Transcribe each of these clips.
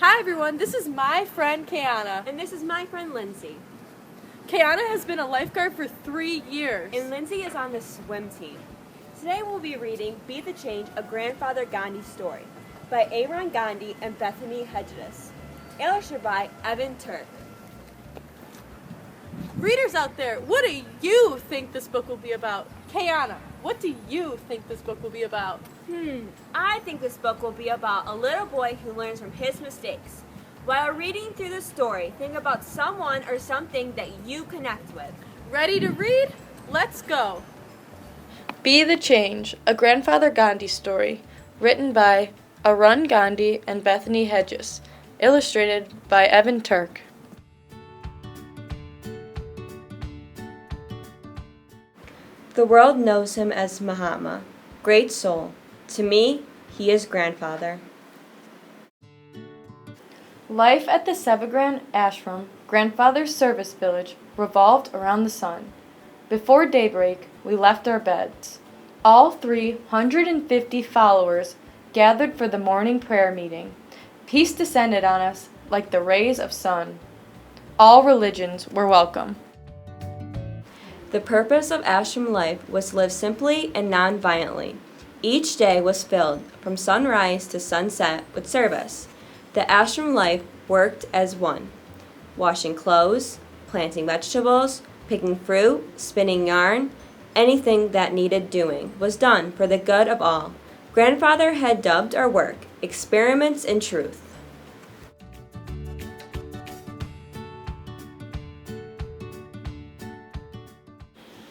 Hi everyone, this is my friend Kaiona. And this is my friend Lindsay. Kaiona has been a lifeguard for 3 years. And Lindsay is on the swim team. Today we'll be reading Be the Change, a Grandfather Gandhi Story by Arun Gandhi and Bethany Hegedus. Illustrated by Evan Turk. Readers out there, what do you think this book will be about? Kaiona, what do you think this book will be about? I think this book will be about a little boy who learns from his mistakes. While reading through the story, think about someone or something that you connect with. Ready to read? Let's go. Be the Change, a Grandfather Gandhi Story, written by Arun Gandhi and Bethany Hegedus, illustrated by Evan Turk. The world knows him as Mahatma, great soul. To me, he is grandfather. Life at the Sevagran Ashram, grandfather's service village, revolved around the sun. Before daybreak, we left our beds. All 350 followers gathered for the morning prayer meeting. Peace descended on us like the rays of sun. All religions were welcome. The purpose of ashram life was to live simply and non-violently. Each day was filled, from sunrise to sunset, with service. The ashram life worked as one. Washing clothes, planting vegetables, picking fruit, spinning yarn, anything that needed doing was done for the good of all. Grandfather had dubbed our work Experiments in Truth.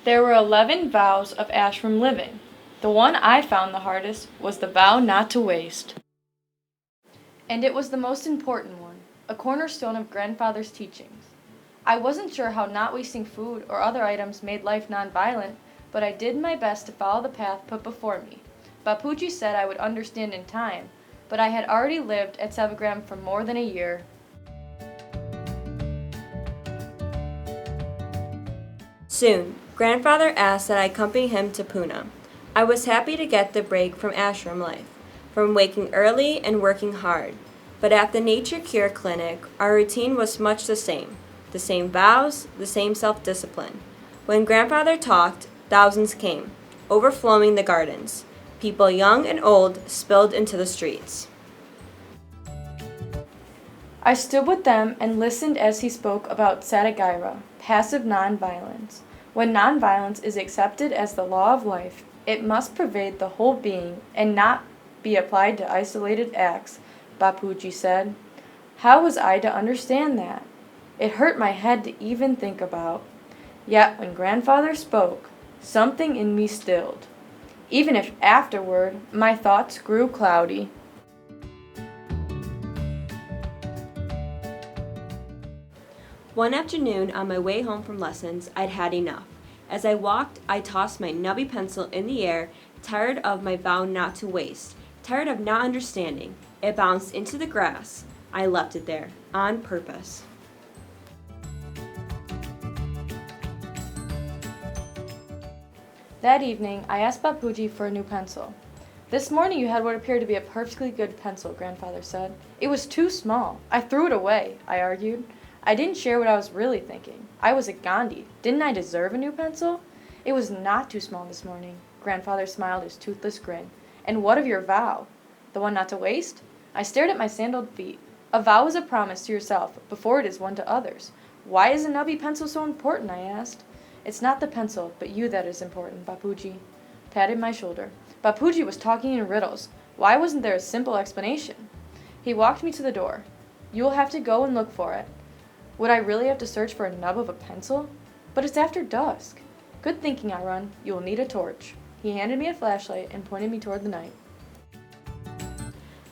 There were 11 vows of ashram living. The one I found the hardest was the vow not to waste. And it was the most important one, a cornerstone of grandfather's teachings. I wasn't sure how not wasting food or other items made life nonviolent, but I did my best to follow the path put before me. Bapuji said I would understand in time, but I had already lived at Sevagran for more than a year. Soon, grandfather asked that I accompany him to Pune. I was happy to get the break from ashram life, from waking early and working hard. But at the Nature Cure Clinic, our routine was much the same vows, the same self-discipline. When grandfather talked, thousands came, overflowing the gardens. People young and old spilled into the streets. I stood with them and listened as he spoke about Satyagraha, passive nonviolence. When nonviolence is accepted as the law of life, it must pervade the whole being and not be applied to isolated acts, Bapuji said. How was I to understand that? It hurt my head to even think about. Yet when grandfather spoke, something in me stilled, even if afterward my thoughts grew cloudy. One afternoon, on my way home from lessons, I'd had enough. As I walked, I tossed my nubby pencil in the air, tired of my vow not to waste, tired of not understanding. It bounced into the grass. I left it there, on purpose. That evening, I asked Bapuji for a new pencil. This morning you had what appeared to be a perfectly good pencil, grandfather said. It was too small. I threw it away, I argued. I didn't share what I was really thinking. I was a Gandhi. Didn't I deserve a new pencil? It was not too small this morning. Grandfather smiled his toothless grin. And what of your vow? The one not to waste? I stared at my sandaled feet. A vow is a promise to yourself before it is one to others. Why is a nubby pencil so important? I asked. It's not the pencil, but you that is important, Bapuji patted my shoulder. Bapuji was talking in riddles. Why wasn't there a simple explanation? He walked me to the door. You will have to go and look for it. Would I really have to search for a nub of a pencil? But it's after dusk. Good thinking, Arun. You will need a torch. He handed me a flashlight and pointed me toward the night.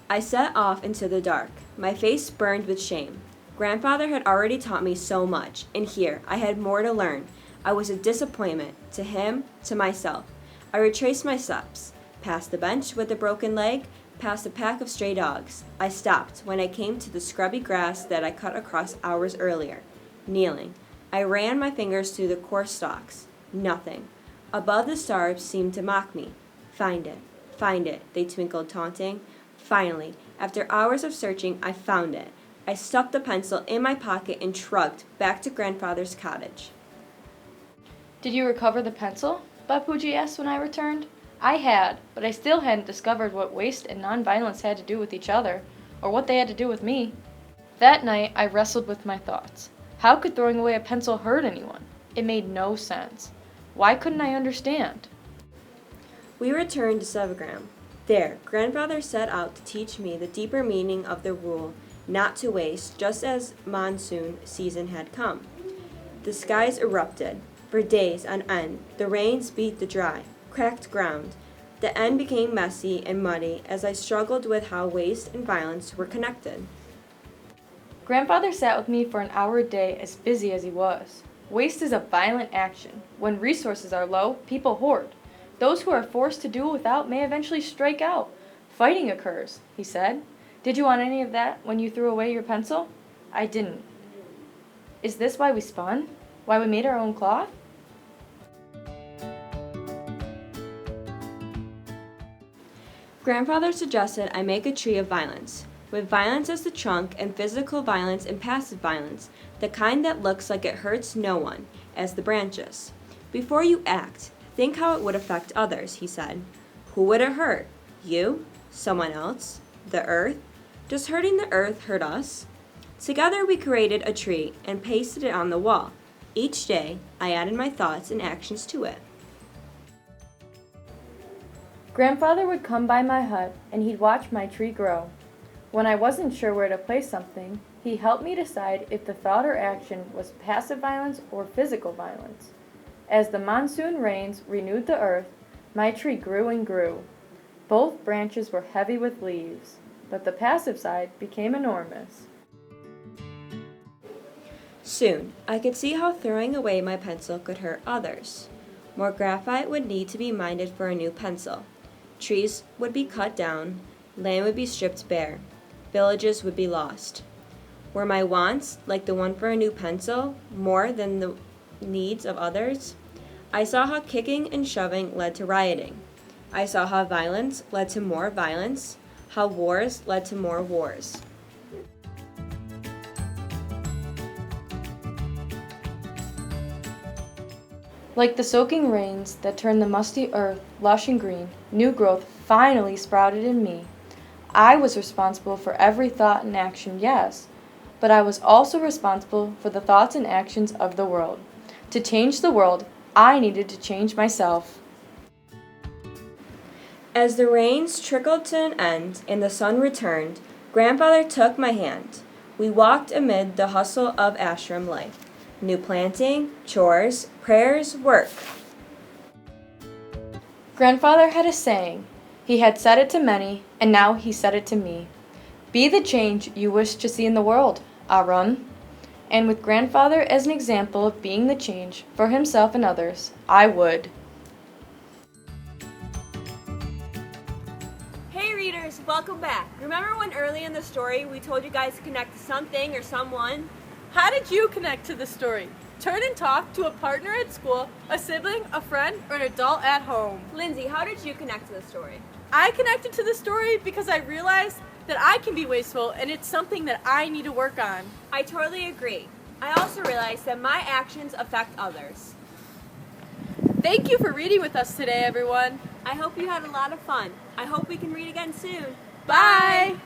I set off into the dark. My face burned with shame. Grandfather had already taught me so much, and here I had more to learn. I was a disappointment, to him, to myself. I retraced my steps, past the bench with the broken leg, past a pack of stray dogs. I stopped when I came to the scrubby grass that I cut across hours earlier. Kneeling, I ran my fingers through the coarse stalks. Nothing. Above the stars seemed to mock me. Find it, they twinkled, taunting. Finally, After hours of searching, I found it. I stuffed the pencil in my pocket and trudged back to Grandfather's cottage. Did you recover the pencil? Bapuji asked when I returned. I had, but I still hadn't discovered what waste and nonviolence had to do with each other, or what they had to do with me. That night, I wrestled with my thoughts. How could throwing away a pencil hurt anyone? It made no sense. Why couldn't I understand? We returned to Sevagran. There, Grandfather set out to teach me the deeper meaning of the rule not to waste, just as monsoon season had come. The skies erupted. For days on end, the rains beat the dry, cracked ground. The end became messy and muddy as I struggled with how waste and violence were connected. Grandfather sat with me for an hour a day, as busy as he was. Waste is a violent action. When resources are low, people hoard. Those who are forced to do without may eventually strike out. Fighting occurs, he said. Did you want any of that when you threw away your pencil? I didn't. Is this why we spun? Why we made our own cloth? Grandfather suggested I make a tree of violence, with violence as the trunk and physical violence and passive violence, the kind that looks like it hurts no one, as the branches. Before you act, think how it would affect others, he said. Who would it hurt? You? Someone else? The earth? Does hurting the earth hurt us? Together we created a tree and pasted it on the wall. Each day, I added my thoughts and actions to it. Grandfather would come by my hut, and he'd watch my tree grow. When I wasn't sure where to place something, he helped me decide if the thought or action was passive violence or physical violence. As the monsoon rains renewed the earth, my tree grew and grew. Both branches were heavy with leaves, but the passive side became enormous. Soon, I could see how throwing away my pencil could hurt others. More graphite would need to be mined for a new pencil. Trees would be cut down, land would be stripped bare, villages would be lost. Were my wants, like the one for a new pencil, more than the needs of others? I saw how kicking and shoving led to rioting. I saw how violence led to more violence, how wars led to more wars. Like the soaking rains that turned the musty earth lush and green, new growth finally sprouted in me. I was responsible for every thought and action, yes, but I was also responsible for the thoughts and actions of the world. To change the world, I needed to change myself. As the rains trickled to an end and the sun returned, Grandfather took my hand. We walked amid the hustle of ashram life. New planting, chores, prayers, work. Grandfather had a saying. He had said it to many, and now he said it to me. Be the change you wish to see in the world, Arun. And with Grandfather as an example of being the change for himself and others, I would. Hey readers, welcome back. Remember when early in the story we told you guys to connect to something or someone? How did you connect to the story? Turn and talk to a partner at school, a sibling, a friend, or an adult at home. Lindsay, how did you connect to the story? I connected to the story because I realized that I can be wasteful and it's something that I need to work on. I totally agree. I also realized that my actions affect others. Thank you for reading with us today, everyone. I hope you had a lot of fun. I hope we can read again soon. Bye!